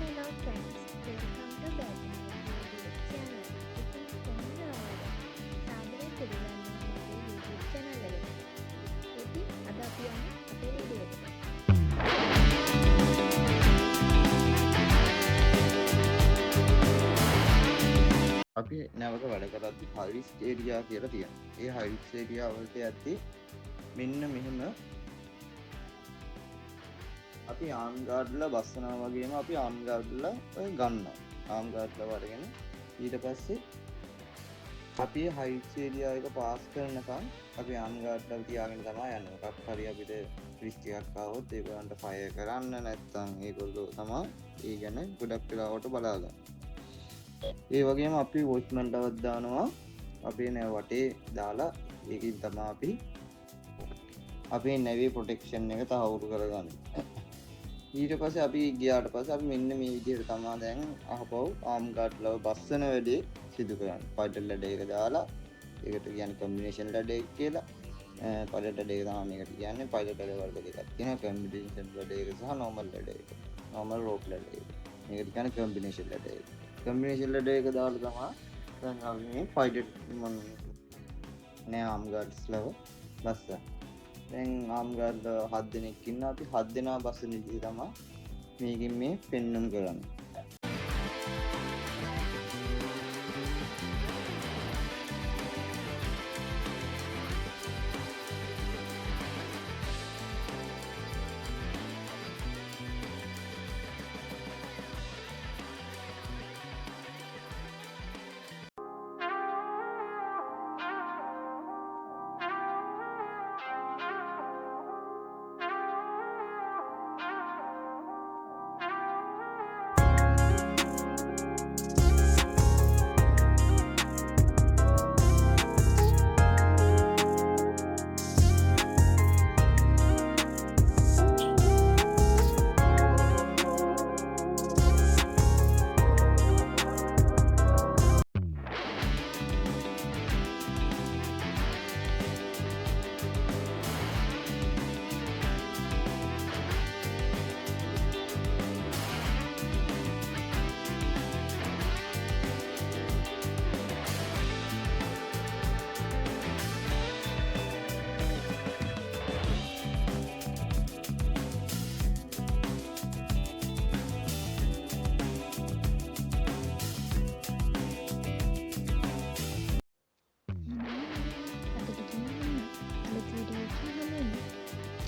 Hello friends, welcome to Batman YouTube channel. ඉතින් ඔන්න සාදරයෙන් පිළිගන්නවා මගේ YouTube channel එකට. ඉතින් අද අපි යන්නේ අපේ වීඩියෝ එකට. අපි නැවත වැඩ කරද්දි හයිරිස්ක් ඒරියා කියලා තියෙනවා. ඒ හයිරිස්ක් ඒරියා වලට යද්දි මෙන්න මෙහෙම අපි ආම් ගාඩ්ලා බස්සනවා වගේම අපි ආම් ගාඩ්ලා ගන්නවා. ආම් ගාඩ්ලා වරගෙන ඊට පස්සේ අපි හයිරිස්ක් ඒරියා එක පාස් කරනකම් අපි ආම් ගාඩ්ලා තියාගෙන තමයි යන්නේ. මොකක් හරි අපිට රිස්ක් එකක් ආවොත් ඒගොල්ලන්ට ෆයර් කරන්න නැත්නම් ඒගොල්ලෝ තමයි ඒ ගැන ගොඩක් වෙලාවට බලාගන්න. ඒ වගේම අපි වොයිස්මන්ටවත් දානවා අපේ නැව වටේ දාලා ඒකින් තමයි අපි අපේ නැවේ ප්‍රොටෙක්ෂන් එක තහවුරු කරගන්නේ. ඊට පස්සේ අපි ගියාට පස්සේ අපි මෙන්න මේ විදිහට තමයි දැන් අහපව් ආම් ගාඩ්ලව බස්සන වැඩේ සිදු කරන්නේ. පයිලට් ලැඩර් එක දාලා ඒකට කියන්නේ කම්බිනේෂන් ලැඩර් එක කියලා. පයිලට් ලැඩර් එක තමයි මේකට කියන්නේ. පයිලට් ලැඩර් වර්ග දෙකක් තියෙනවා. කම්බිනේෂන් ලැඩර් එක සහ නෝමල් ලැඩර් එක. නෝමල් රෝප් ලැඩර් එක. මේකට කියන්නේ කම්බිනේෂන් ලැඩර් එක. කම්බිනේෂන් ලැඩර් එක දාලා තමයි දැන් අපි මේ පයිලට් නෑ ආම් ගාඩ්ස් ලව බස්සා. දැන් ආම් ගාඩ් 7 දෙනෙක් ඉන්නවා. අපි 7 දෙනා බස්සන විදිහ තමයි මේකෙන් මේ පෙන්වන්න කරන්නේ.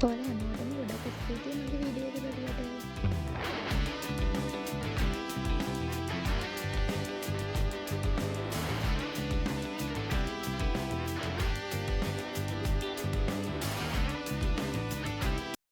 ඔයාලා හැමෝටම ගොඩක් ස්තුතියි මගේ වීඩියෝ එක බලුවට.